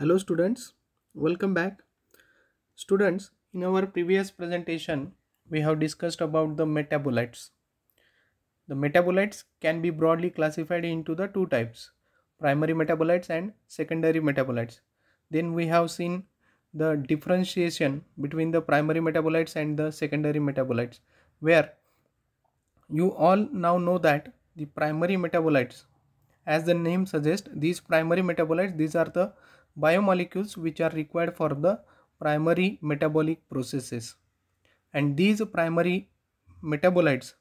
Hello students, welcome back. Students, in our previous presentation, we have discussed about the metabolites. The metabolites can be broadly classified into the two types, primary metabolites and secondary metabolites. Then we have seen the differentiation between the primary metabolites and the secondary metabolites, where you all now know that the primary metabolites, as the name suggests, these primary metabolites, these are the biomolecules which are required for the primary metabolic processes. And these primary metabolites,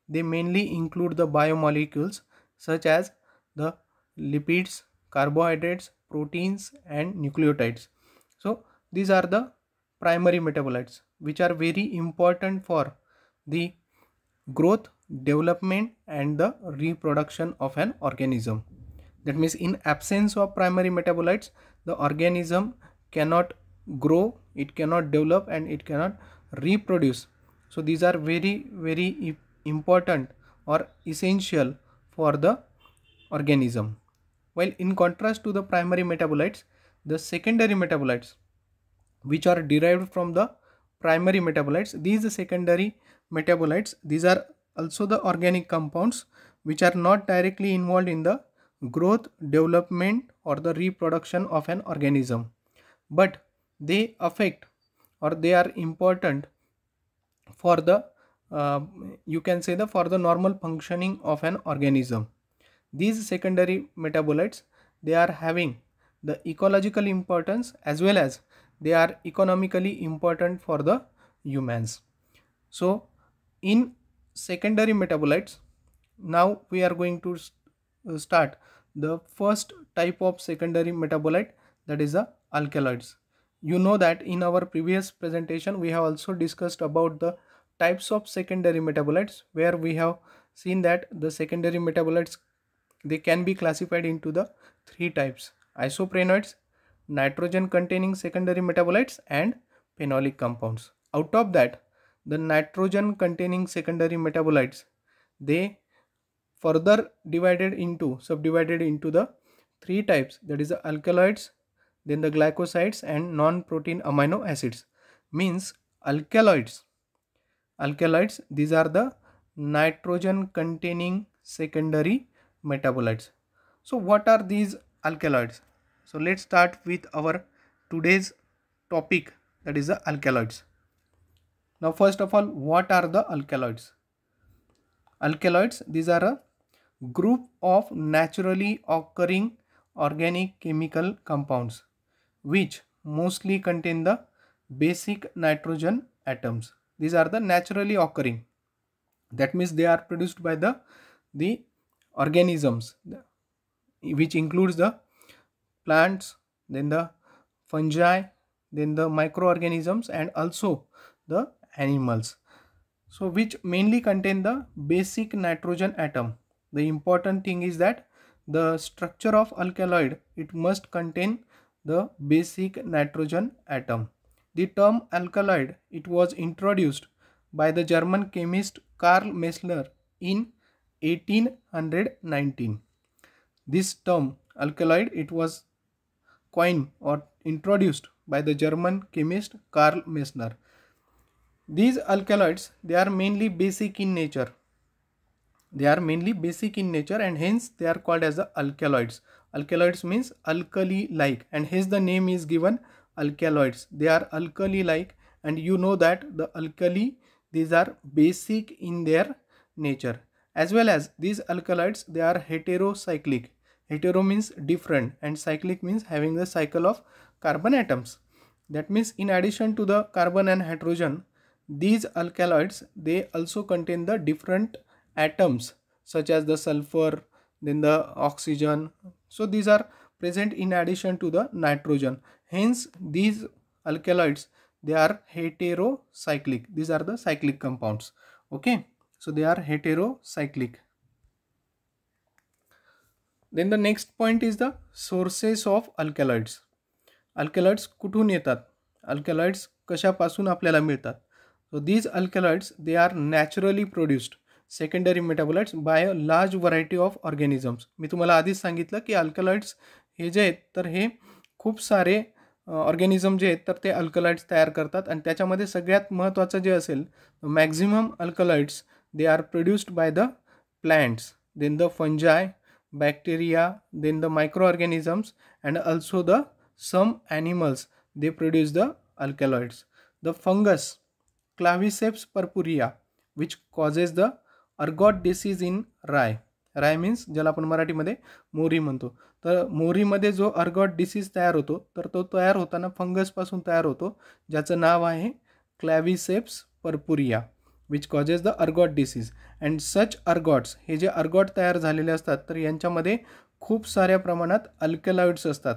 they mainly include the biomolecules such as the lipids, carbohydrates, proteins and nucleotides. So these are the primary metabolites which are very important for the growth, development and the reproduction of an organism. That means in absence of primary metabolites, the organism cannot grow, it cannot develop and it cannot reproduce. So these are very important or essential for the organism. While in contrast to the primary metabolites, the secondary metabolites which are derived from the primary metabolites, these secondary metabolites, these are also the organic compounds which are not directly involved in the growth, development or the reproduction of an organism, but they affect or they are important for the you can say the for the normal functioning of an organism. These secondary metabolites, they are having the ecological importance as well as they are economically important for the humans. So in secondary metabolites, now we are going to start the first type of secondary metabolite, that is the alkaloids. You know that in our previous presentation we have also discussed about the types of secondary metabolites, where we have seen that the secondary metabolites, they can be classified into the three types: isoprenoids, nitrogen containing secondary metabolites and phenolic compounds. Out of that, the nitrogen containing secondary metabolites, they further subdivided into the three types, that is the alkaloids, then the glycosides and non-protein amino acids. Means alkaloids, these are the nitrogen containing secondary metabolites. So what are these alkaloids? So let's start with our today's topic, that is the alkaloids. Now first of all, what are the alkaloids? Alkaloids, these are a group of naturally occurring organic chemical compounds which mostly contain the basic nitrogen atoms. These are the naturally occurring. That means they are produced by the organisms, which includes the plants, then the fungi, then the microorganisms and also the animals. So which mainly contain the basic nitrogen atom. The important thing is that the structure of alkaloid, it must contain the basic nitrogen atom. The term alkaloid, it was introduced by the German chemist Karl Messler in 1819. This term alkaloid, it was coined or introduced by the German chemist Karl Messner. These alkaloids, they are mainly basic in nature. And hence they are called as the alkaloids. Alkaloids means alkali like, and hence the name is given alkaloids. They are alkali like, and you know that the alkali, these are basic in their nature. As well as these alkaloids, they are heterocyclic. Hetero means different and cyclic means having the cycle of carbon atoms. That means in addition to the carbon and hydrogen, these alkaloids, they also contain the different atoms such as the sulfur, then the oxygen. So these are present in addition to the nitrogen. Hence these alkaloids, they are heterocyclic. These are the cyclic compounds. Okay, so they are heterocyclic. Then the next point is the sources of alkaloids. Alkaloids कुठून येतात? Alkaloids कशापासून आपल्याला मिळतात? So these alkaloids, they are naturally produced secondary metabolites by a large variety of organisms. मी तुम्हाला आधीच सांगितलं की alkaloids हे जे आहेत तर हे खूप सारे ऑर्गॅनिझम जे आहेत तर ते अल्कलाइड्स तयार करतात आणि त्याच्यामध्ये सगळ्यात महत्त्वाचं जे असेल maximum alkaloids they are produced by the plants, then the fungi, bacteria, then the microorganisms, and also the some animals they produce the alkaloids. The fungus Claviceps purpurea which causes the ergot disease in rye. Rye means ज्याला आपण मराठीमध्ये मोहरी म्हणतो. तर मोहरीमध्ये जो ergot disease तयार होतो तर तो तयार होताना फंगसपासून तयार होतो ज्याचं नाव आहे Claviceps purpurea which causes the ergot disease. And such ergots, हे जे अर्गॉट तयार झालेले असतात तर यांच्यामध्ये खूप साऱ्या प्रमाणात अल्कलॉइड्स असतात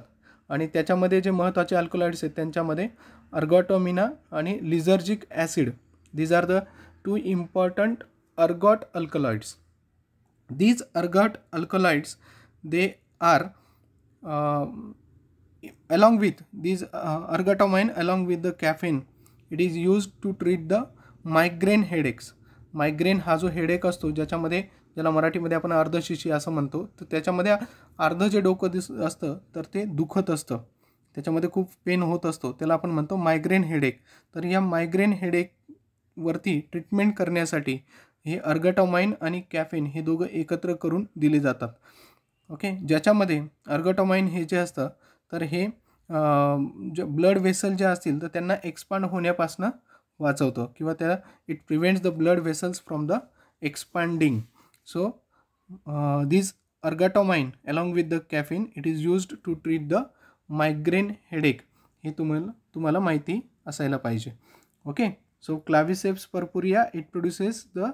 आणि त्याच्यामध्ये जे महत्त्वाचे अल्कलॉइड्स आहेत त्यांच्यामध्ये अर्गॉटोमिना आणि lysergic acid. These are the two important ergot alkaloids. These ergot alkaloids they are along with these ergotamine along with the caffeine it is used to treat the migraine headaches. Migraine हा जो headache असतो ज्याच्यामध्ये ज्याला मराठीमध्ये आपण अर्धशिशी असं म्हणतो तर त्याच्यामध्ये अर्ध जे डोकं असतं तर ते दुखत असतं, त्याच्यामध्ये खूप पेन होत असतो, त्याला आपण म्हणतो मायग्रेन हेडेक. तर या मायग्रेन हेडेकवरती ट्रीटमेंट करण्यासाठी हे अर्गटामाइन आणि कॅफेन हे दोघं एकत्र करून दिले जातात. ओके, ज्याच्यामध्ये अर्गटामाइन हे जे असतं तर हे जे ब्लड वेसल जे असतील तर त्यांना एक्सपांड होण्यापासून वाचवतं किंवा त्याला it prevents the blood vessels from the expanding. So this ergotamine along with the caffeine it is used to treat the migraine headache. हे तुम्हाला माहिती असायला पाहिजे. Okay, so Claviceps purpurea it produces the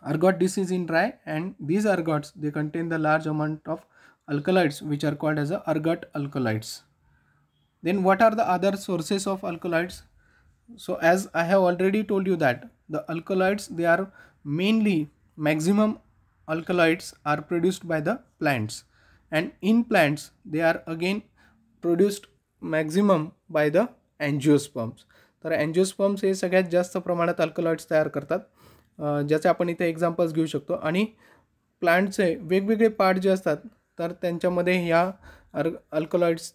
ergot disease in rye, and these ergots they contain the large amount of alkaloids which are called as the ergot alkaloids. Then what are the other sources of alkaloids? So as I have already told you that the alkaloids they are mainly maximum alkaloids are produced by the plants, and in plants they are again produced maximum by the angiosperms. तर अँजिओस्पर्म्स हे सगळ्यात जास्त प्रमाणात alkaloids तयार करतात, ज्याचे आपण इथे एक्झाम्पल्स घेऊ शकतो. आणि प्लांटचे वेगवेगळे पार्ट जे असतात तर त्यांच्यामध्ये ह्या अल्कलॉइड्स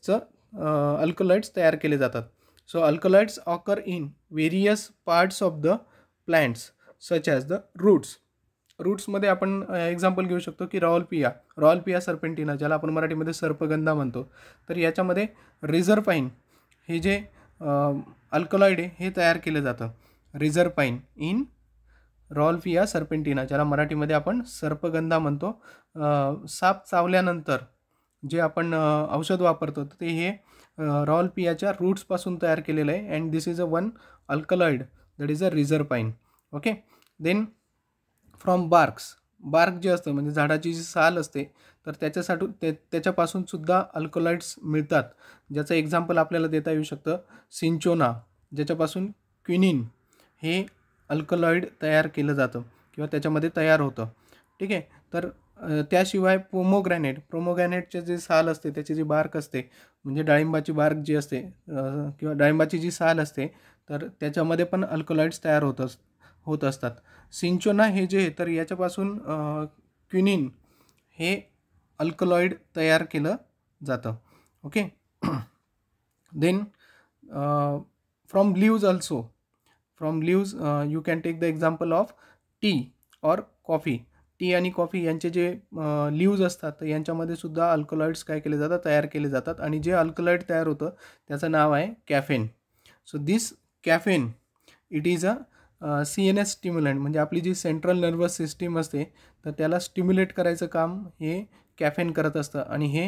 तयार केले जातात. So alkaloids occur in various parts of the plants such as the रूट्समध्ये आपण एक्झाम्पल घेऊ शकतो की रॉलपिया सर्पेंटिना ज्याला आपण मराठीमध्ये सर्पगंधा म्हणतो. तर याच्यामध्ये रिझरपाईन हे जे अल्कलॉइड आहे हे तयार केलं जातं. रिझरपाईन इन रॉलपिया सर्पेंटिना ज्याला मराठीमध्ये आपण सर्पगंधा म्हणतो. साप चावल्यानंतर जे आपण औषध वापरतो ते हे रॉलपियाच्या रूट्सपासून तयार केलेलं आहे. And this is a one alkaloid that is a reserpine. Okay, then from bark जे असतं म्हणजे झाडाची जी साल असते तर त्याच्यापासून सुद्धा अल्कलॉइड्स मिळतात, ज्याचं एक्झाम्पल आपल्याला देता येऊ शकतं सिंचोना, ज्याच्यापासून क्विनिन हे अल्कलॉइड तयार केलं जातं किंवा त्याच्यामध्ये तयार होतं. ठीक आहे, तर त्याशिवाय पोमोग्रॅनेटचे जे साल असते त्याची जी बार्क असते म्हणजे डाळिंबाची बार्क जी असते किंवा डाळिंबाची जी साल असते तर त्याच्यामध्ये पण अल्कलॉइड्स तयार होत असतात. सिंचोना हे जे तर याच्यापासून क्विनिन हे अल्कलॉइड तयार केलं जातं. Okay, then from leaves you can take the example of tea or coffee. Tea आणि कॉफी यांचे जे लीव्ज असतात तर यांच्यामध्ये सुद्धा अल्कलॉइड्स काय केले जातात, तयार केले जातात. आणि जे अल्कलॉइड तयार होतं त्याचं नाव आहे caffeine. So this caffeine it is a CNS stimulant म्हणजे आपली जी सेंट्रल नर्वस सिस्टीम असते तर त्याला स्टिम्युलेट करायचं काम हे कॅफेन करत असतं आणि हे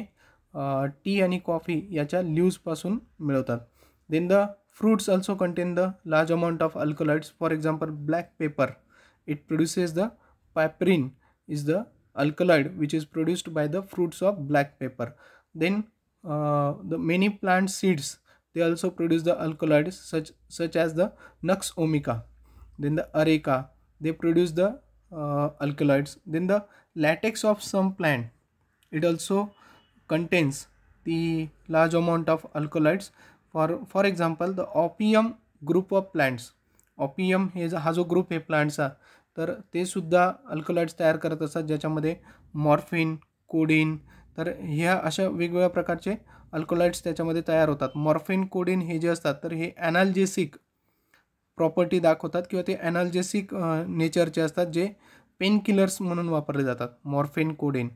टी आणि कॉफी याच्या लीव्सपासून मिळवतात. Then the fruits also contain the large amount of alkaloids. For example, black pepper it produces the piperine is the alkaloid which is produced by the fruits of black pepper. Then the many plant seeds they also produce the alkaloids such as the nux vomica. Then the areca they produce the alkaloids. Then the latex of some plant it also contains the large amount of alkaloids. For example, the opium group of plants. opium हा जो group आहे प्लांट्सचा तर ते सुद्धा alkaloids तयार करत असतात, ज्याच्यामध्ये मॉर्फिन, कोडीन, तर ह्या अशा वेगवेगळ्या प्रकारचे अल्कलॉइड्स त्याच्यामध्ये तयार होतात. मॉर्फिन कोडिन हे जे असतात तर हे ॲनाल्जेसिक प्रॉपर्टी दाखवतात किंवा ते ॲनाल्जेसिक नेचरचे असतात, जे पेन किलर्स म्हणून वापरले जातात. Morphine codeine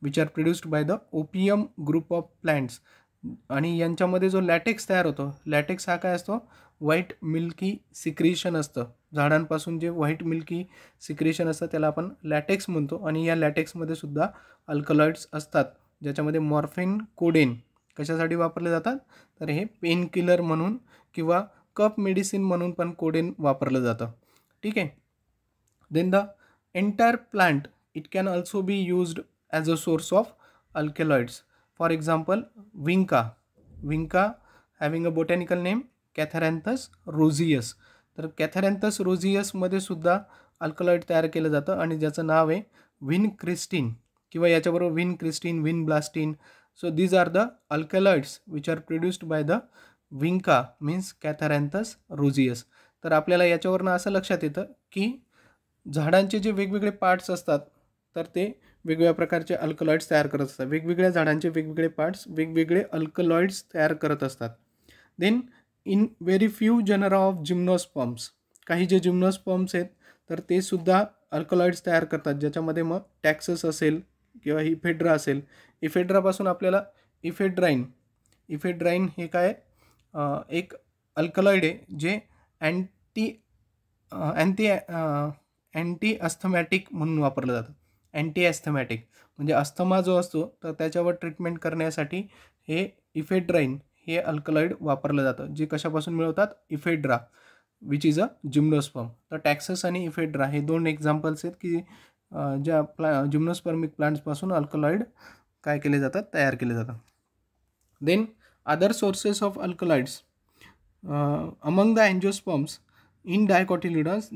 which are produced by the opium group of plants. आणि यांच्यामध्ये जो लॅटेक्स तयार होतो, लॅटेक्स हा काय असतो, व्हाईट मिल्की सिक्रेशन असतं. झाडांपासून जे व्हाईट मिल्की सिक्रेशन असतं त्याला आपण लॅटेक्स म्हणतो. आणि या लॅटेक्समध्ये सुद्धा अल्कलॉइड्स असतात, ज्याच्यामध्ये मॉर्फिन कोडेन कशासाठी वापरले जातात, तर हे पेन किलर म्हणून किंवा कफ मेडिसिन म्हणून पण कोडेन वापरलं जातं. ठीक आहे. Then the entire plant it can also be used as a source of alkaloids. For example vinca having a botanical name Catharanthus roseus. तर कॅथरॅन्थस रोझियसमध्ये सुद्धा अल्कलॉइड तयार केलं जातं आणि ज्याचं नाव आहे विनक्रिस्टीन किंवा याच्याबरोबर vincristine, vinblastine. So these are the alkaloids which are produced by the vinca means Catharanthus roseus. तर आपल्याला याच्यावरनं असं लक्षात येतं की झाडांचे जे वेगवेगळे पार्ट्स असतात तर ते वेगवेगळ्या प्रकारचे अल्कलॉइड्स तयार करत असतात. वेगवेगळ्या झाडांचे वेगवेगळे पार्ट्स वेगवेगळे अल्कलॉइड्स तयार करत असतात. Then in very few genera of gymnosperms, काही जे जिम्नोस्पर्म्स आहेत तर ते सुद्धा अल्कलॉइड्स तयार करतात, ज्याच्यामध्ये मग टॅक्सस असेल किंवा इफेड्रा असेल. इफेड्रापासून आपल्याला इफेड्राईन हे काय एक अल्कलॉइड आहे जे अँटी अस्थमॅटिक म्हणून वापरलं जातं. अँटी अस्थमॅटिक म्हणजे अस्थमा जो असतो तर त्याच्यावर ट्रीटमेंट करण्यासाठी हे इफेड्राईन हे अल्कलॉइड वापरलं जातं, जे कशापासून मिळवतात, ephedra which is a gymnosperm. तर टॅक्सस आणि इफेड्रा हे दोन एक्झाम्पल्स आहेत की ज्या जिम्नोस्पर्मिक प्लांट्सपासून अल्कलॉइड काय केले जातात, तयार केले जातात. Then other sources of alkaloids among the angiosperms in dicotyledons,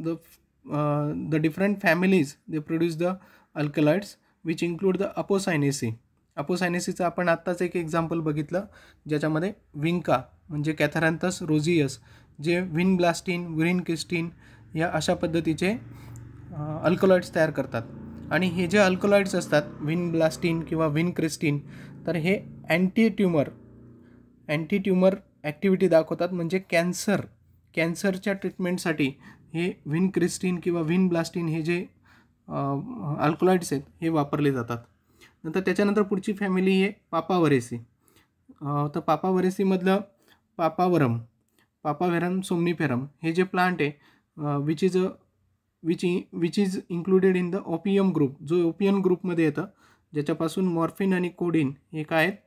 the different families they produce the alkaloids which include the apocynaceae. अपोसायनेसीचं आपण आत्ताच एक एक्झाम्पल बघितलं, ज्याच्यामध्ये विंका म्हणजे कॅथरॅन्थस रोझियस जे विनब्लास्टीन, विनक्रिस्टीन या अशा पद्धतीचे अल्कलॉइड्स तयार करतात. आणि हे जे अल्कलॉइड्स असतात विनब्लास्टीन किंवा विनक्रिस्टीन तर हे अँटी ट्यूमर ॲक्टिव्हिटी दाखवतात. म्हणजे कॅन्सरच्या ट्रीटमेंटसाठी हे विनक्रिस्टीन किंवा विनब्लास्टीन हे जे अल्कलॉइड्स आहेत हे वापरले जातात. नंतर त्याच्यानंतर पुढची फॅमिली आहे पापाव्हरेसी. तर पापाव्हरेसीमधलं पापाव्हेरम सोमनिफेरम हे जे प्लांट आहे which is included in the opium group, जो ओपियम ग्रुपमध्ये येतं, ज्याच्यापासून मॉर्फिन आणि कोडिन हे काय आहेत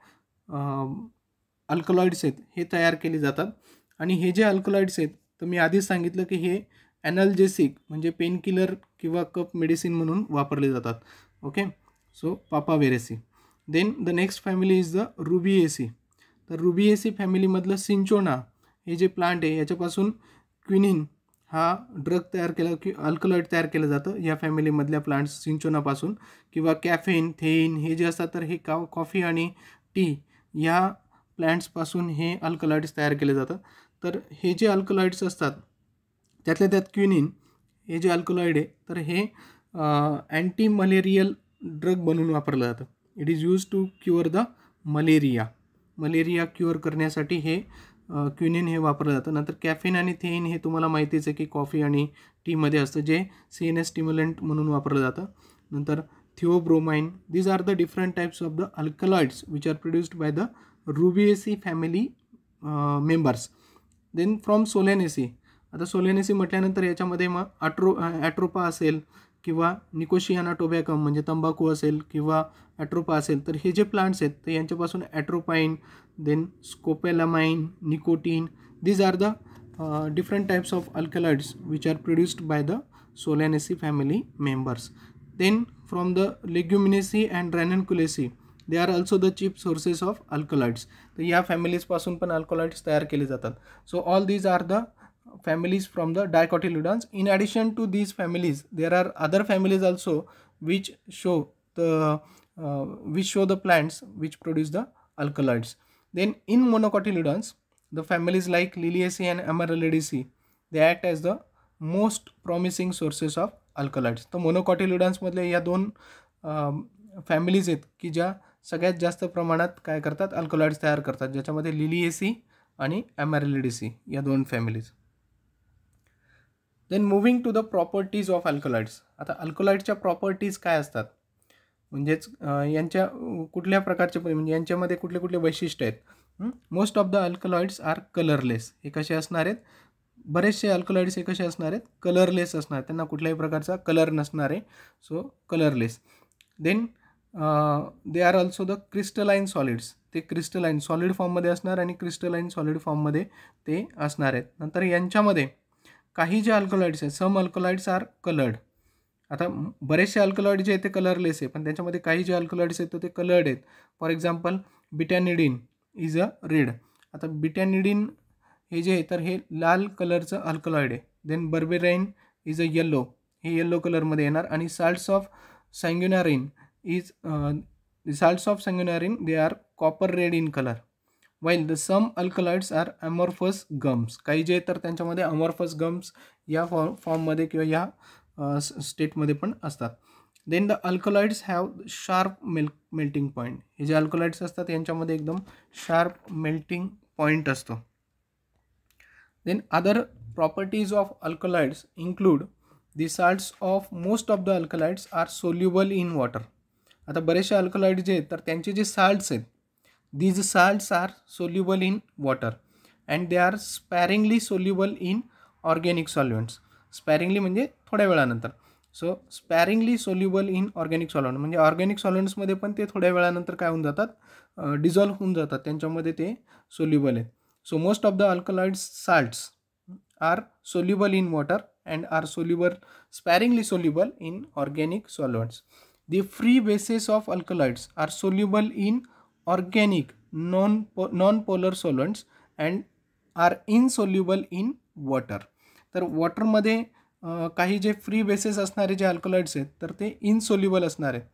अल्कलॉइड्स आहेत हे तयार केले जातात. आणि हे जे अल्कलॉइड्स आहेत तर मी आधीच सांगितलं की हे ॲनाल्जेसिक म्हणजे पेन किलर किंवा कफ मेडिसिन म्हणून वापरले जातात. Okay, so Papaveraceae. Then the next family is the Rubiaceae. तर रुबिएसी फॅमिलीमधलं सिंचोना हे जे प्लांट आहे याच्यापासून क्विनिन हा ड्रग तयार केला की अल्कलॉइड तयार केलं जातं या फॅमिलीमधल्या प्लांट्स सिंचोनापासून. किंवा कॅफेन, थेईन हे जे असतात तर हे कॉफी आणि टी या प्लांट्सपासून हे अल्कलॉइड्स तयार केले जातं. तर हे जे अल्कलॉइड्स असतात त्यातल्या त्यात क्विनिन हे जे अल्कलॉइड आहे तर हे अँटी मलेरियल ड्रग बनून वापरलं जातं. It is use to cure the malaria cure करण्यासाठी हे क्विनिन हे वापरलं जातं. नंतर कॅफेन आणि थेईन हे तुम्हाला माहितीच आहे की कॉफी आणि टीमध्ये असतं, जे CNS स्टिम्युलंट म्हणून वापरलं जातं. नंतर theobromine. These are the different types of the alkaloids which are produced by the Rubiaceae family members. Then from Solanaceae. आता सोलेनेसी म्हटल्यानंतर याच्यामध्ये मग ॲट्रोपा असेल किंवा निकोशियाना टोबॅकम म्हणजे तंबाखू असेल किंवा ॲट्रोपा असेल तर हे जे प्लांट्स आहेत तर यांच्यापासून atropine, then scopolamine, nicotine, these are the different types of alkaloids which are produced by the Solanaceae family members. Then from the Leguminosae and Ranunculaceae they are also the cheap sources of alkaloids. तर या फॅमिलीजपासून पण alkaloids तयार केले जातात. So all these are the families from the dicotyledons. In addition to these families there are other families also which show the plants which produce the alkaloids. Then in monocotyledons the families like Liliaceae and Amaryllidaceae they act as the most promising sources of alkaloids. तर monocotyledons मधले या दोन families आहेत की ज्या सगळ्यात जास्त प्रमाणात काय करतात, अल्कलॉइड्स तयार करतात, ज्याच्यामध्ये लिलिएसी आणि ॲमॅरिलिडेसी या दोन families. Then moving to the properties of alkaloids. आता अल्कलॉइडच्या प्रॉपर्टीज काय असतात, म्हणजेच यांच्या कुठल्या प्रकारचे म्हणजे यांच्यामध्ये कुठले कुठले वैशिष्ट्य आहेत. Most of the alkaloids are colourless. हे कसे असणार आहेत, बरेचसे अल्कलॉइड्स हे कसे असणार आहेत, कलरलेस असणार, त्यांना कुठल्याही प्रकारचा कलर नसणार आहे, so colourless. Then they are also the crystalline solids. ते क्रिस्टलाइन सॉलिड फॉर्ममध्ये असणार आणि क्रिस्टलाइन सॉलिड फॉर्ममध्ये ते असणार आहेत. नंतर यांच्यामध्ये काही जे अल्कलॉइड्स आहेत, सम अल्कलॉइड्स आर कलर्ड. आता बरेचसे अल्कलॉइड जे आहेत ते कलरलेस आहे, पण त्याच्यामध्ये काही जे अल्कलॉइड्स आहेत ते कलर्ड आहेत. For example betanidin is a red. आता बिटॅनिडीन हे जे आहे तर हे लाल कलरचं अल्कलॉइड आहे. Then berberine is a yellow, हे येल्लो कलरमध्ये येणार. आणि salts of sanguinarine they are copper red in colour. While the some alkaloids are amorphous gums. काही जे तर त्यांच्यामध्ये अमॉर्फस गम्स या फॉर्ममध्ये किंवा या स्टेटमध्ये पण असतात. Then the alkaloids have sharp melting point. हे जे अल्कलॉइड्स असतात यांच्यामध्ये एकदम शार्प मेल्टिंग पॉईंट असतो. Then other properties of alkaloids include the salts of most of the alkaloids are soluble in water. आता बरेचसे अल्कलॉइड जे आहेत तर त्यांचे जे साल्ट्स आहेत, these salts are soluble in water and they are sparingly soluble in organic solvents. sparingly म्हणजे थोड्या वेळानंतर. So sparingly soluble in organic solvent म्हणजे ऑर्गॅनिक सॉल्व्हेंट्समध्ये पण ते थोड्या वेळानंतर काय होऊन जातात, डिझॉल्व्ह होऊन जातात, त्यांच्यामध्ये ते सोल्युबल आहेत. So most of the alkaloid salts are soluble in water and are sparingly soluble in organic solvents. The free bases of alkaloids are soluble in organic non-polar solvents and are insoluble in water. तर वॉटरमध्ये काही जे free bases असणारे जे alkaloids आहेत तर ते insoluble असणार आहेत,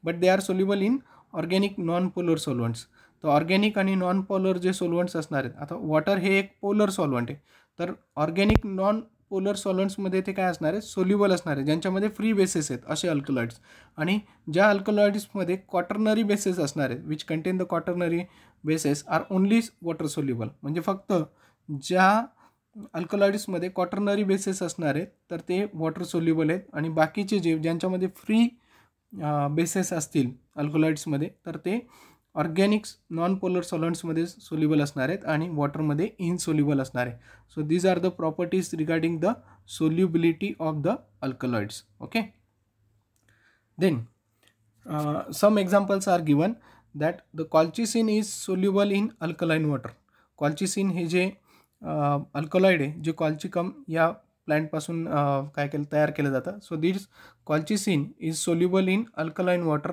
but they are soluble in organic non polar solvents. तर ऑर्गॅनिक आणि नॉन पोलर जे सॉल्वंट्स असणार आहेत, आता वॉटर हे एक पोलर सॉल्वंट आहे, तर ऑर्गॅनिक नॉन पोलर सॉल्वंट्समध्ये ते काय असणार आहे, सोल्युबल असणार आहे, ज्यांच्यामध्ये फ्री बेसेस आहेत असे अल्कलॉइड्स. आणि ज्या अल्कलॉइड्समध्ये क्वाटर्नरी बेसेस असणार आहेत, which contain the quaternary bases are only water soluble. म्हणजे फक्त ज्या अल्कलॉइड्समध्ये क्वाटर्नरी बेसेस असणार आहेत तर ते वॉटर सोल्युबल आहेत, आणि बाकीचे जे ज्यांच्यामध्ये फ्री बेसेस असतील अल्कलॉइड्समध्ये तर ते ऑर्गॅनिक्स नॉन पोलर सॉल्वंट्समध्ये सोल्युबल असणार आहेत आणि वॉटरमध्ये इनसोल्युबल असणार आहे. So these are the properties regarding the solubility of the alkaloids. Okay. Then some examples are given that the colchicine is soluble in alkaline water. colchicine हे जे alkaloid आहे जे कॉल्चिकम या प्लॅन्टपासून तयार केलं जातं. So this colchicine is soluble in alkaline water,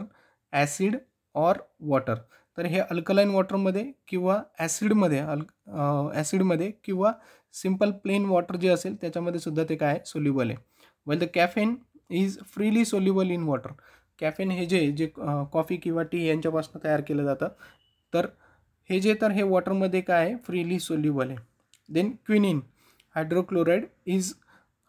acid or water. तर हे अल्कलाइन वॉटरमध्ये किंवा ॲसिडमध्ये किंवा सिम्पल प्लेन वॉटर जे असेल त्याच्यामध्ये सुद्धा ते काय सोल्युबल आहे. Well the caffeine is freely soluble in water. Caffeine हे जे कॉफी किंवा टी यांच्यापासून तयार केलं जातं तर हे वॉटरमध्ये काय आहे, फ्रीली सोल्युबल आहे. Then quinine hydrochloride is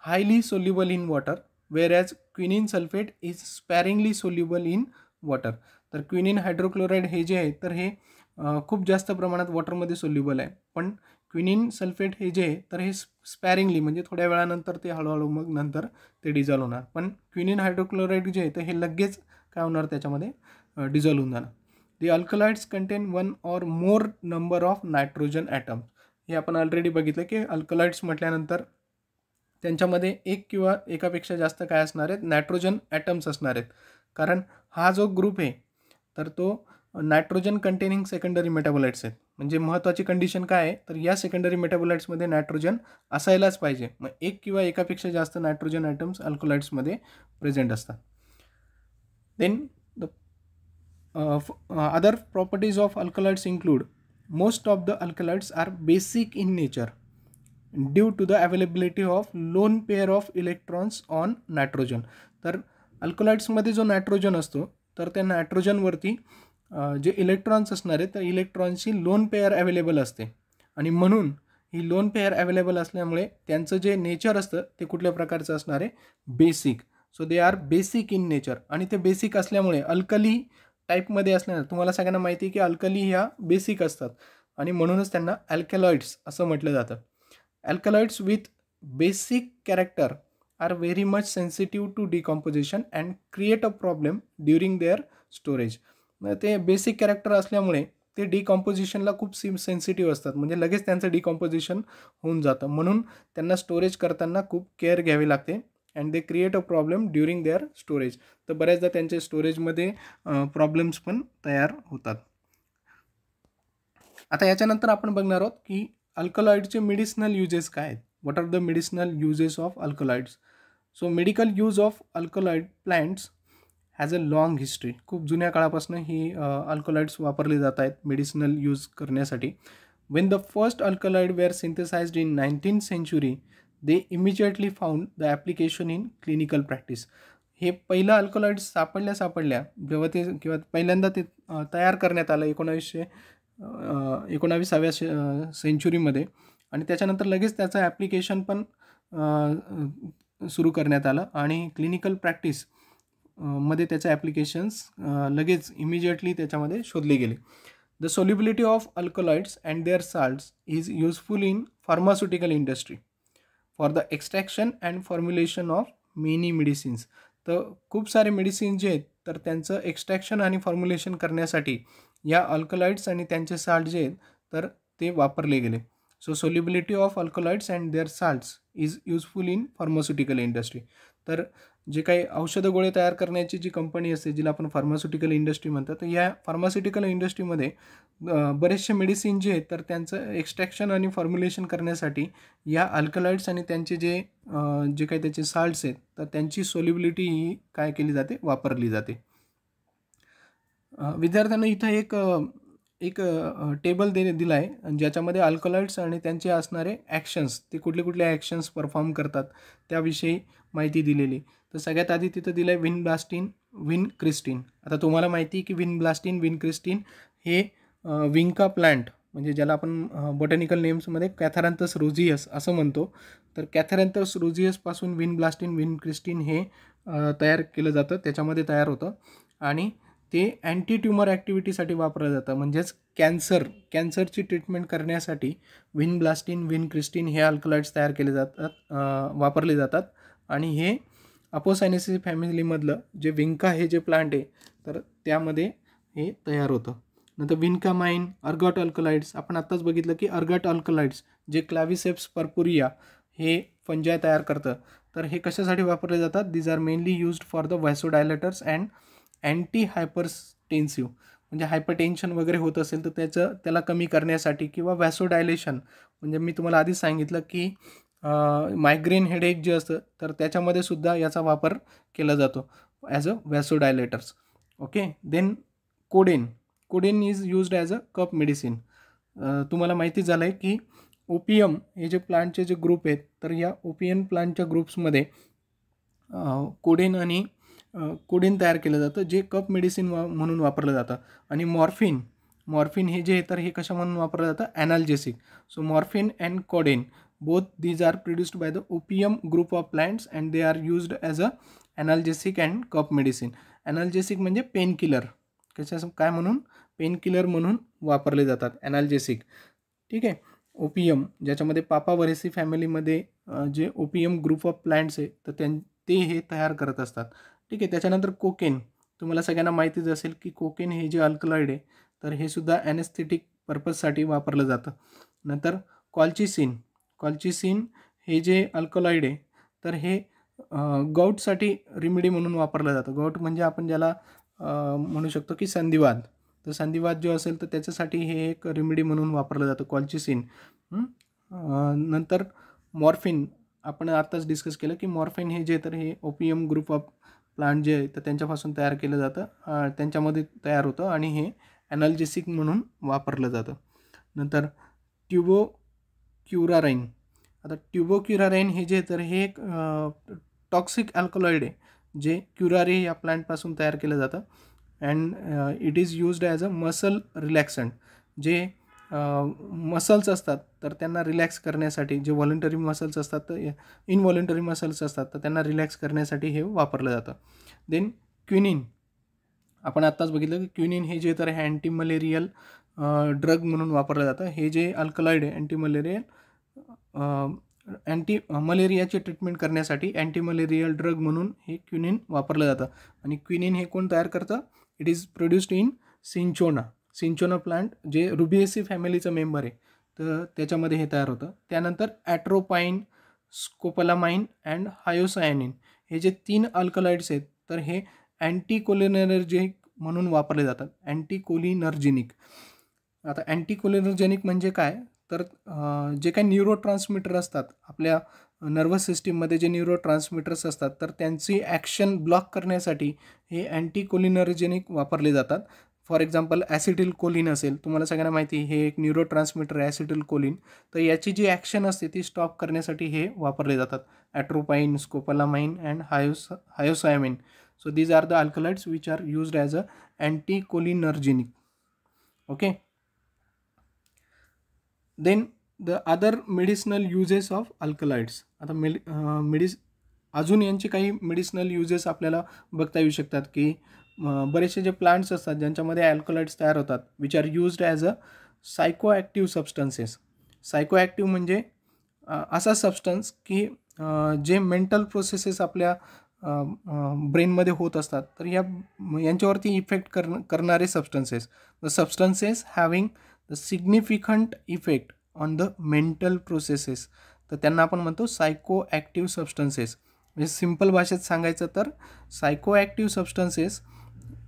highly soluble in water, whereas quinine sulphate is sparingly soluble in water. तर क्विनिन हायड्रोक्लोराइड हे जे आहे तर हे खूप जास्त प्रमाणात वॉटरमध्ये सोल्युबल आहे, पण क्विनिन सल्फेट हे जे आहे तर हे स्पॅरिंगली म्हणजे थोड्या वेळानंतर ते हळूहळू मग नंतर ते डिझॉल्व होणार. पण क्विनिन हायड्रोक्लोराइड जे आहे तर हे लगेच काय होणार, त्याच्यामध्ये डिझॉल्व होऊन जाणार. The alkaloids contain one or more number of nitrogen atoms. हे आपण ऑलरेडी बघितलं की अल्कलॉइड्स म्हटल्यानंतर त्यांच्यामध्ये एक किंवा एकापेक्षा जास्त काय असणार आहेत, नायट्रोजन ॲटम्स असणार आहेत. कारण हा जो ग्रुप आहे तर तो नायट्रोजन कंटेनिंग सेकंडरी मेटाबोलाइट्स आहेत. म्हणजे महत्त्वाची कंडिशन काय आहे तर या सेकंडरी मेटाबोलाइट्समध्ये नायट्रोजन असायलाच पाहिजे. मग एक किंवा एकापेक्षा जास्त नायट्रोजन ॲटम्स अल्कलॉइड्समध्ये प्रेझेंट असतात. Then the other properties of alkaloids include most of the alkaloids are basic in nature due to the availability of lone pair of electrons on nitrogen. तर अल्कलॉइड्समध्ये जो नायट्रोजन असतो तर त्या नायट्रोजनवरती जे इलेक्ट्रॉन्स असणार आहेत तर इलेक्ट्रॉन्सची लोन पेअर अवेलेबल असते, आणि म्हणून ही लोन पेअर अवेलेबल असल्यामुळे त्यांचं जे नेचर असतं ते कुठल्या प्रकारचं असणार आहे, basic. So they are basic in nature, आणि ते बेसिक असल्यामुळे अल्कली टाईपमध्ये असल्यानं तुम्हाला सगळ्यांना माहिती आहे की अल्कली ह्या बेसिक असतात आणि म्हणूनच त्यांना अल्कलॉइड्स असं म्हटलं जातं. Alkaloids with basic character are very much sensitive to decomposition and create a problem during their storage. ते बेसिक कॅरेक्टर असल्यामुळे ते डिकॉम्पोजिशनला खूप सेन्सिटिव्ह असतात, म्हणजे लगेच त्यांचं डिकॉम्पोजिशन होऊन जातं. म्हणून त्यांना स्टोरेज करताना खूप केअर घ्यावी लागते and they create a problem during their storage. तर बऱ्याचदा त्यांच्या स्टोरेजमध्ये प्रॉब्लेम्स पण तयार होतात. आता याच्यानंतर आपण बघणार आहोत की अल्कलॉइडचे मेडिसिनल युजेस काय आहेत. What are the medicinal uses of alkaloids. So medical use of alkaloid plants has a long history. खूप जुन्या काळापासून ही अल्कलॉइड्स वापरले जात आहेत मेडिसिनल यूज करण्यासाठी. When the first alkaloid were synthesized in 19th century they immediately found the application in clinical practice. हे पहिलं अल्कलॉइड सापडल्या जेव्हा ते किंवा पहिल्यांदा ते तयार करण्यात आलं 19व्या सेंचुरीमध्ये आणि त्याच्यानंतर लगेच त्याचं ॲप्लिकेशन पण सुरू करण्यात आलं आणि क्लिनिकल प्रॅक्टिस मध्ये त्याचे ॲप्लिकेशन्स लगेच इमिजिएटली त्याच्यामध्ये शोधले गेले. The solubility of alkaloids and their salts is useful in pharmaceutical industry for the extraction and formulation of many medicines. तर खूप सारे मेडिसिन जे आहेत तर त्यांचं एक्स्ट्रॅक्शन आणि फॉर्म्युलेशन करण्यासाठी या अल्कलॉइड्स आणि त्यांचे साल्ट जे आहेत तर ते वापरले गेले. So solubility of alkaloids and their salts is useful in pharmaceutical industry. तर जे काही औषधं गोळे तयार करण्याची जी कंपनी असते जिला आपण फार्मास्युटिकल इंडस्ट्री म्हणतात, तर या फार्मास्युटिकल इंडस्ट्रीमध्ये बरेचसे मेडिसिन जे आहेत तर त्यांचं एक्स्ट्रॅक्शन आणि फॉर्म्युलेशन करण्यासाठी या अल्कलॉइड्स आणि त्यांचे जे काही त्याचे साल्ट्स आहेत तर त्यांची सोल्युबिलिटी ही काय केली जाते, वापरली जाते. विद्यार्थ्यांना इथं एक टेबल दिला आहे ज्याच्यामध्ये अल्कलॉइड्स आणि त्यांचे असणारे ॲक्शन्स, ते कुठले कुठले ॲक्शन्स परफॉर्म करतात त्याविषयी माहिती दिलेली. तर सगळ्यात आधी तिथं दिलं आहे विनब्लास्टिन, विनक्रिस्टिन. आता तुम्हाला माहिती आहे की विनब्लास्टिन, विनक्रिस्टिन हे विंका प्लांट म्हणजे ज्याला आपण बॉटॅनिकल नेम्समध्ये कॅथॅरॅन्थस रोझियस असं म्हणतो. तर कॅथॅरॅन्थस रोझियसपासून विनब्लास्टिन, विनक्रिस्टिन हे तयार केलं जातं, त्याच्यामध्ये तयार होतं आणि ते अँटी ट्युमर ॲक्टिव्हिटीसाठी वापरलं जातं. म्हणजेच कॅन्सरची ट्रीटमेंट करण्यासाठी विनब्लास्टिन, विनक्रिस्टिन हे अल्कलॉइड्स तयार केले जातात, वापरले जातात आणि हे अपोसायनेसी फॅमिलीमधलं जे विंका हे जे प्लांट आहे तर त्यामध्ये हे तयार होतं. नंतर विनकामाइन, अर्गॉट अल्कलॉइड्स आपण आत्ताच बघितलं की अर्गॉट अल्कलॉइड्स जे क्लॅव्हिसेप्स पर्पुरिया हे फंजाय तयार करतं. तर हे कशासाठी वापरले जातात? These are mainly used for the vasodilators and anti hypertensive. म्हणजे हायपरटेन्शन वगैरे होत असेल तर त्याला कमी करण्यासाठी किंवा व्हॅसोडायलेशन म्हणजे मी तुम्हाला आधीच सांगितलं की मायग्रेन हेडेक जे असतं तर त्याच्यामध्ये सुद्धा याचा वापर केला जातो as a vasodilators. Okay. Then codeine is used as a cough medicine. तुम्हाला माहिती झालं आहे की ओपियम हे जे प्लांटचे जे ग्रुप आहेत तर या ओपियम प्लांटच्या ग्रुप्समध्ये कोडेन तयार केलं जातं जे कप मेडिसिन म्हणून वापरलं जातं. आणि मॉर्फिन हे जे आहे तर हे कशा म्हणून वापरलं जातं? Analgesic. So morphine and codeine both these are produced by the opium group of plants and they are used as a analgesic and cough medicine. Analgesic म्हणजे पेन किलर, काय म्हणून? पेन किलर म्हणून वापरले जातात ॲनाल्जेसिक. ठीक आहे. ओपियम ज्याच्यामध्ये पापाव्हरेसी फॅमिलीमध्ये जे ओपियम ग्रुप ऑफ प्लांट्स आहे तर ते हे तयार करत असतात. ठीक आहे. त्याच्यानंतर कोकेन, तुम्हाला सगळ्यांना माहितीच असेल की कोकेन हे जे अल्कलॉइड आहे तर हे सुद्धा ॲनेस्थेटिक पर्पजसाठी वापरलं जातं. नंतर कॉल्चिसिन हे जे अल्कलॉइड आहे तर हे गाऊटसाठी रेमेडी म्हणून वापरलं जातं. गाऊट म्हणजे आपण ज्याला म्हणू शकतो की संधिवात. तर संधिवात जो असेल तर त्याच्यासाठी हे एक रेमेडी म्हणून वापरलं जातं कॉल्चिसिन. नंतर मॉर्फिन आपण आत्ताच डिस्कस केलं की मॉर्फिन हे जे तर हे ओपियम ग्रुप ऑफ प्लांट जे आहे तर त्यांच्यापासून तयार केलं जातं, त्यांच्यामध्ये तयार होतं आणि हे ॲनाल्जेसिक म्हणून वापरलं जातं. नंतर ट्युबोक्युराराइन. आता ट्युबोक्युराराइन हे जे तर हे एक टॉक्सिक अल्कलॉइड आहे जे क्युरारे या प्लांटपासून तयार केलं जातं and it is used as a muscle relaxant. जे मसल्स असतात तर त्यांना रिलॅक्स करण्यासाठी, जे व्हॉलंटरी मसल्स असतात तर इनव्हॉलंटरी मसल्स असतात तर त्यांना रिलॅक्स करण्यासाठी हे वापरलं जातं. Then quinine. आपण आत्ताच बघितलं की क्विनिन हे जे तर हे अँटी मलेरियल ड्रग म्हणून वापरलं जातं. हे जे अल्कलॉइड आहे अँटी मलेरियल अँटी मलेरियाची ट्रीटमेंट करण्यासाठी अँटी मलेरियल ड्रग म्हणून हे क्विनिन वापरलं जातं. आणि क्विनिन हे कोण तयार करतं? It is produced in सिंचोना plant, जे रुबिएसी फॅमिलीचं मेंबर आहे, तर त्याच्यामध्ये हे तयार होतं. त्यानंतर ॲट्रोपाईन, स्कोपोलामाइन अँड हायोसायनिन हे जे 3 अल्कलॉइड्स आहेत, तर हे अँटीकोलिनर्जिक म्हणून वापरले जातात. अँटीकोलिनर्जिनिक. आता अँटीकोलिनर्जेनिक म्हणजे काय? तर जे काही न्यूरोट्रान्समीटर असतात आपल्या नर्वस सिस्टीममध्ये, जे न्यूरोट्रान्समीटर्स असतात, तर त्यांची ॲक्शन ब्लॉक करण्यासाठी हे अँटीकोलिनर्जेनिक वापरले जातात. फॉर एक्झाम्पल ॲसिटिल कोलिन असेल, तुम्हाला सगळ्यांना माहिती हे एक न्यूरोट्रान्समीटर आहे ॲसिटिल कोलिन, तर याची जी ॲक्शन असते ती स्टॉप करण्यासाठी हे वापरले जातात. Atropine, scopolamine and hyoscyamine. So these are the alkaloids which are used as a anticholinergic. Okay. Then the other medicinal uses of alkaloids. आता अजून यांचे काही मेडिसिनल युजेस आपल्याला बघता येऊ शकतात की बरेचसे जे प्लांट्स असतात ज्यांच्यामध्ये अल्कलॉइड्स तयार होतात, which are used as a psychoactive substances. Psychoactive म्हणजे असा सबस्टन्स की जे मेंटल प्रोसेसेस आपल्या ब्रेनमध्ये होत असतात, तर यांच्यावरती इफेक्ट करणारे substances. The substances having the significant effect on the mental processes, तर त्यांना आपण म्हणतो सायकोॲक्टिव्ह सबस्टन्सेस. म्हणजे सिम्पल भाषेत सांगायचं तर psychoactive substances,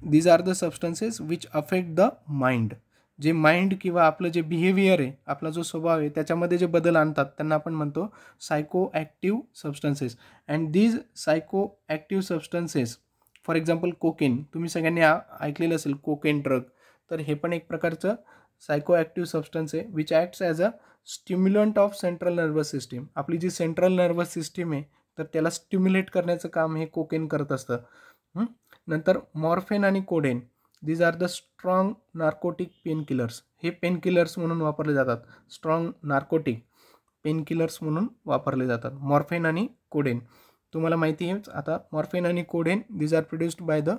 these are the substances which affect the mind. जे माइंड किंवा आपलं जे बिहेवियर आहे, आपला जो स्वभाव आहे, त्याच्यामध्ये जे बदल आणतात त्यांना आपण म्हणतो psychoactive substances. And these psychoactive substances, for example cocaine, तुम्ही सगळ्यांनी ऐकलेलं असेल कोकेन ड्रग, तर हे पण एक प्रकारचं सायकोॲक्टिव्ह सबस्टन्स आहे which acts as a stimulant of central nervous system. आपली जी सेंट्रल नर्वस सिस्टीम आहे, तर त्याला स्टिम्युलेट करण्याचं काम हे कोकेन करत असतं. नंतर मॉर्फिन आणि codeine, these are the strong narcotic pain killers. हे पेन किलर्स म्हणून वापरले जातात. स्ट्रॉंग नार्कोटिक पेन किलर्स म्हणून वापरले जातात मॉर्फिन आणि कोडेन. तुम्हाला माहिती आहे आता मॉर्फिन आणि codeine, these are produced by the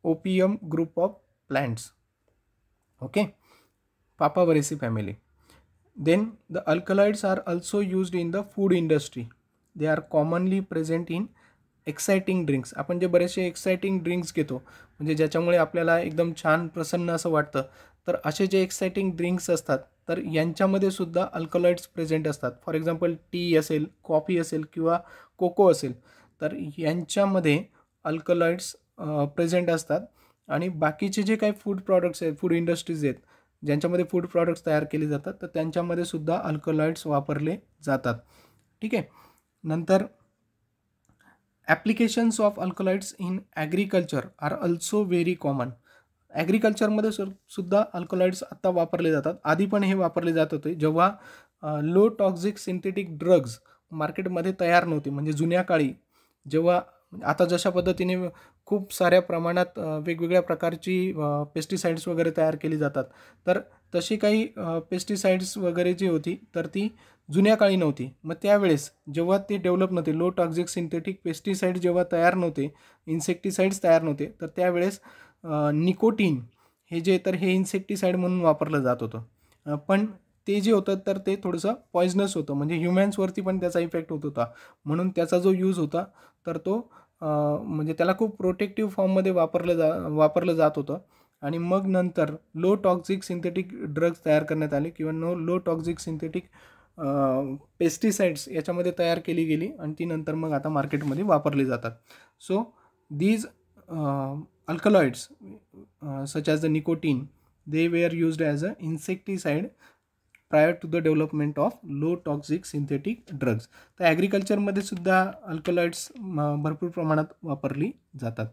opium group of plants. Okay, Papaveraceae family. Then the alkaloids are also used in the food industry. They are commonly present in exciting drinks. आपण जे बरेचसे exciting drinks घेतो, म्हणजे ज्याच्यामुळे आपल्याला एकदम छान प्रसन्न असं वाटतं, तर असे जे एक्साइटिंग ड्रिंक्स असतात, तर यांच्यामध्ये सुद्धा अल्कलॉइड्स प्रेझेंट असतात. फॉर एक्झाम्पल टी असेल, कॉफी असेल किंवा कोको असेल, तर यांच्यामध्ये अल्कलॉइड्स प्रेझेंट असतात. आणि बाकीचे जे काही फूड प्रॉडक्ट्स आहेत, फूड इंडस्ट्रीज आहेत, ज्यांच्यामध्ये फूड प्रॉडक्ट्स तयार केले जातात, तर त्यांच्यामध्ये सुद्धा अल्कलॉइड्स वापरले जातात. ठीक आहे. नंतर applications of alkaloids in agriculture are also very common. ॲग्रिकल्चरमध्ये सुद्धा अल्कलॉइड्स आत्ता वापरले जातात. आधी पण हे वापरले जात होते जेव्हा लो टॉक्झिक सिंथेटिक ड्रग्ज मार्केटमध्ये तयार नव्हते. म्हणजे जुन्या काळी जेव्हा आता जशा पद्धतीने खूप साऱ्या प्रमाणात वेगवेगळ्या प्रकारची पेस्टिसाइड्स वगैरे तयार केली जातात, तर तशी काही पेस्टिसाइड्स वगैरे जी होती, तर ती जुन्या काळी नव्हती. मग त्यावेळेस जेव्हा ते डेव्हलप नव्हते, लो टॉक्झिक सिंथेटिक पेस्टिसाइड्स जेव्हा तयार नव्हते, इन्सेक्टिसाइड्स तयार नव्हते, तर त्यावेळेस निकोटीन हे जे तर हे इन्सेक्टिसाइड म्हणून वापरलं जात होतं. पण ते जे होतं तर ते थोडंसं पॉइझनस होतं, म्हणजे ह्युमन्सवरती पण त्याचा इफेक्ट होत होता. म्हणून त्याचा जो यूज होता तर तो म्हणजे त्याला खूप प्रोटेक्टिव्ह फॉर्ममध्ये वापरलं जात होतं. आणि मग नंतर लो टॉक्झिक सिंथेटिक ड्रग्ज तयार करण्यात आले किंवा लो टॉक्झिक सिंथेटिक पेस्टिसाइड्स याच्यामध्ये तयार केली गेली आणि ती नंतर मग आता मार्केटमध्ये वापरली जातात. So these alkaloids such as the nicotine, they were used as a insecticide prior to the development of low toxic synthetic drugs. तर ॲग्रिकल्चरमध्ये सुद्धा अल्कलॉइड्स भरपूर प्रमाणात वापरली जातात.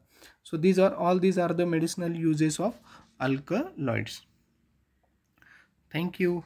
So these are the medicinal uses of alkaloids. Thank you.